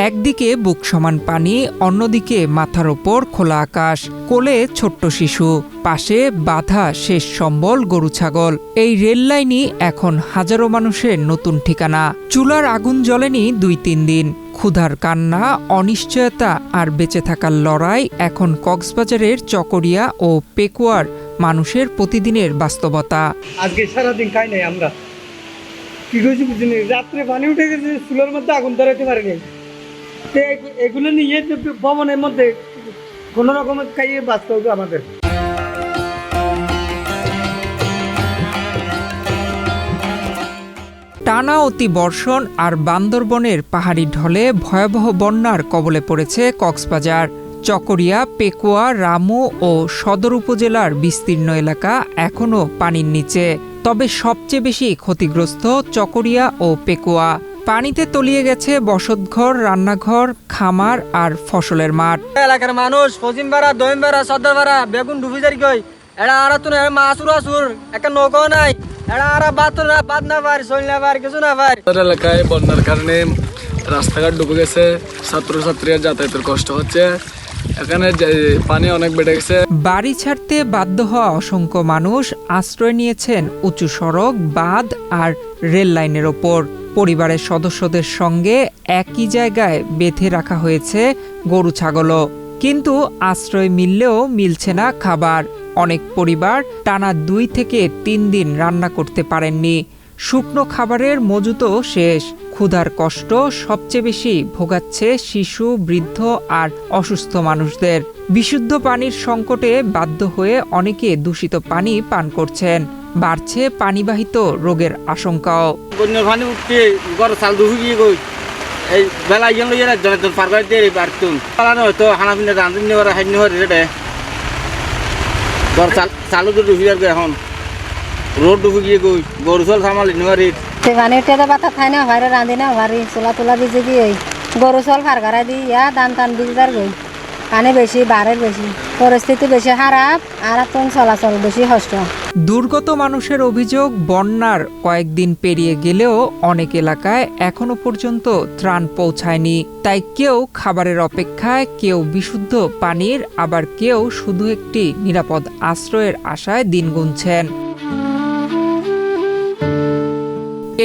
একদিকে বুক সমান পানি, অন্যদিকে মাথার ওপর খোলা আকাশ, কোলে ছোট্ট শিশু, পাশে বাঁধা শেষ সম্বল গরু ছাগল। এই রেল লাইনই এখন হাজারো মানুষের নতুন ঠিকানা। চুলার আগুন জ্বলেনি ২-৩ দিন। ক্ষুধার কান্না, অনিশ্চয়তা আর বেঁচে থাকার লড়াই এখন কক্সবাজারের চকরিয়া ও পেকুয়ার মানুষের প্রতিদিনের বাস্তবতা। আজকে সারাদিন খাই নাই আমরা, কি করছি বুঝিনি। রাত্রে পানি উঠে গেছে, চুলার মধ্যে আগুন ধরাতে পারিনি। এগুলো নিয়ে ভবনের মধ্যে কোনো রকমের খাইয়ে বাঁচতে হবে আমাদের। টানা অতি বর্ষণ আর বান্দরবনের পাহাড়ি ঢলে ভয়াবহ বন্যার কবলে পড়েছে কক্সবাজার। চকরিয়া, পেকুয়া, রামু ও সদর উপজেলার বিস্তীর্ণ এলাকা এখনও পানির নিচে। তবে সবচেয়ে বেশি ক্ষতিগ্রস্ত চকরিয়া ও পেকুয়া। পানিতে তলিয়ে গেছে বসতঘর, রান্নাঘর, খামার আর ফসলের মাঠ। এলাকার মানুষ পশ্চিম পাড়া, দক্ষিণ পাড়া, সদর পাড়া বেগুন ডুবি যারি কই এরা আর তো মাছুর আসুর একটা নৌকাও নাই। এরা আর বাদ না বাদ না পারি, চল না পারি, কিছু না পারি। এলাকায় বন্যার কারণে রাস্তাঘাট ডুবে গেছে, ছাত্রছাত্রীরা যাতায়াতের কষ্ট হচ্ছে। এখানে পানি অনেক বেড়ে গেছে। বাড়ি ছাড়তে বাধ্য হওয়া অসংখ্য মানুষ আশ্রয় নিয়েছেন উঁচু সড়ক, বাঁধ আর রেল লাইনের ওপর। পরিবারের সদস্যদের সঙ্গে একই জায়গায় বেঁধে রাখা হয়েছে গরু ছাগলও। কিন্তু আশ্রয় মিললেও মিলছে না খাবার। অনেক পরিবার টানা ২ থেকে ৩ দিন রান্না করতে পারেননি। শুকনো খাবারের মজুতও শেষ। ক্ষুধার কষ্ট সবচেয়ে বেশি ভোগাচ্ছে শিশু, বৃদ্ধ আর অসুস্থ মানুষদের। বিশুদ্ধ পানির সংকটে বাধ্য হয়ে অনেকে দূষিত পানি পান করছেন। বাড়ছে পানিবাহিত রোগের আশঙ্কাও। বন্যার পানি উঠতে গরু চাল ডুবি গিয়ে গই এই বেলা ইয়ে লইয়ে একজন পার করে দিয়ে পারতুন পালানো হয়তো হানা পিনে রাঁধুন নেওয়ার হাইনি হয়ে রেটে গরু চালু তো ডুবি আর এখন রোড ডুবি গিয়ে গই গরু চল সামালি নেওয়ারি পানি উঠে তো বাতা খাই না ভাইরে রাঁধি না ভারি চোলা তোলা ভিজে গিয়ে গরু চল ফার করাই দিই ইয়া দান টান ভিজদার গই পানি বেশি, বাড়ের বেশি, পরিস্থিতি বেশি খারাপ আর এখন চলাচল বেশি কষ্ট। দুর্গত মানুষের অভিযোগ, বন্যার কয়েকদিন পেরিয়ে গেলেও অনেক এলাকায় এখনো পর্যন্ত ত্রাণ পৌঁছায়নি। তাই কেউ খাবারের অপেক্ষায়, কেউ বিশুদ্ধ পানির, আবার কেউ শুধু একটি নিরাপদ আশ্রয়ের আশায় দিন গুনছেন।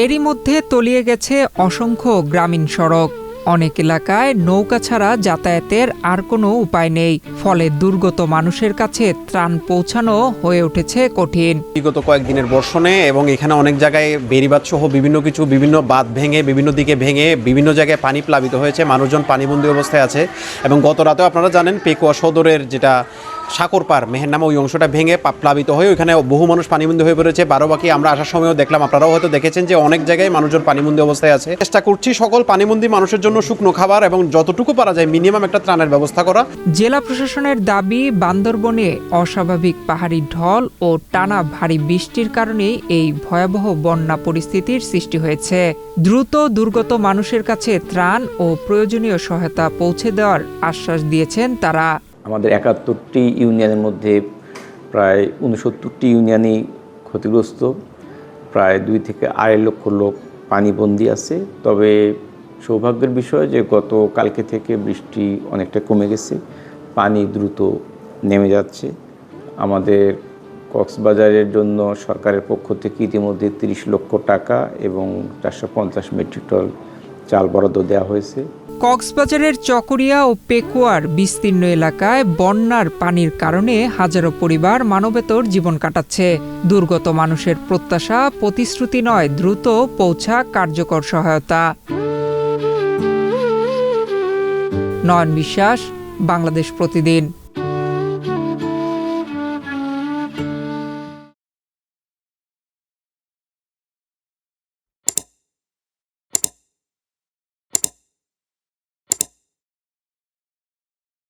এরই মধ্যে তলিয়ে গেছে অসংখ্য গ্রামীণ সড়ক। অনেক এলাকায় নৌকা ছাড়া যাতায়াতের আর কোনো উপায় নেই। ফলে দুর্গত মানুষের কাছে ত্রাণ পৌঁছানো হয়ে উঠেছে কঠিন। বিগত কয়েকদিনের বর্ষণে এবং এখানে অনেক জায়গায় বেড়িবাঁধ সহ বিভিন্ন বাঁধ ভেঙে, বিভিন্ন দিকে ভেঙে বিভিন্ন জায়গায় পানি প্লাবিত হয়েছে। মানুষজন পানিবন্দী অবস্থায় আছে এবং গত রাতেও আপনারা জানেন পেকুয়া সদরের যেটা সাকরপার মেহের নামে ওই অংশটা ভেঙে প্লাবিত হয়ে ওইখানে বহু মানুষ পানিবন্দী হয়ে পড়েছে। বারোবাকি আমরা আসার সময়ও দেখলাম, আপনারাও হয়তো দেখেছেন যে অনেক জায়গায় মানুষজন পানিবন্দী অবস্থায় আছে। চেষ্টা করছি সকল পানিবন্দী মানুষের জন্য শুকনো খাবার এবং যতটুকু পারা যায় মিনিমাম একটা ত্রাণের ব্যবস্থা করা। জেলা প্রশাসনের দাবি, বান্দরবনে অস্বাভাবিক পাহাড়ি ঢল ও টানা ভারী বৃষ্টির কারণেই এই ভয়াবহ বন্যা পরিস্থিতির সৃষ্টি হয়েছে। দ্রুত দুর্গত মানুষের কাছে ত্রাণ ও প্রয়োজনীয় সহায়তা পৌঁছে দেওয়ার আশ্বাস দিয়েছেন তারা। আমাদের ৭১টি ইউনিয়নের মধ্যে প্রায় ৬৯টি ইউনিয়নই ক্ষতিগ্রস্ত। প্রায় ২ থেকে ২.৫ লক্ষ লোক পানিবন্দী আছে। তবে সৌভাগ্যের বিষয় যে গতকালকে থেকে বৃষ্টি অনেকটা কমে গেছে, পানি দ্রুত নেমে যাচ্ছে। আমাদের কক্সবাজারের জন্য সরকারের পক্ষ থেকে ইতিমধ্যে ৩০ লক্ষ টাকা এবং ৪৫০ মেট্রিক টন চাল বরাদ্দ দেওয়া হয়েছে। কক্সবাজারের চকরিয়া ও পেকুয়ার বিস্তীর্ণ এলাকায় বন্যার পানির কারণে হাজারো পরিবার মানবেতর জীবন কাটাচ্ছে। দুর্গত মানুষের প্রত্যাশা, প্রতিশ্রুতি নয়, দ্রুত পৌঁছা কার্যকর সহায়তা। নয়ন বিশ্বাস, বাংলাদেশ প্রতিদিন।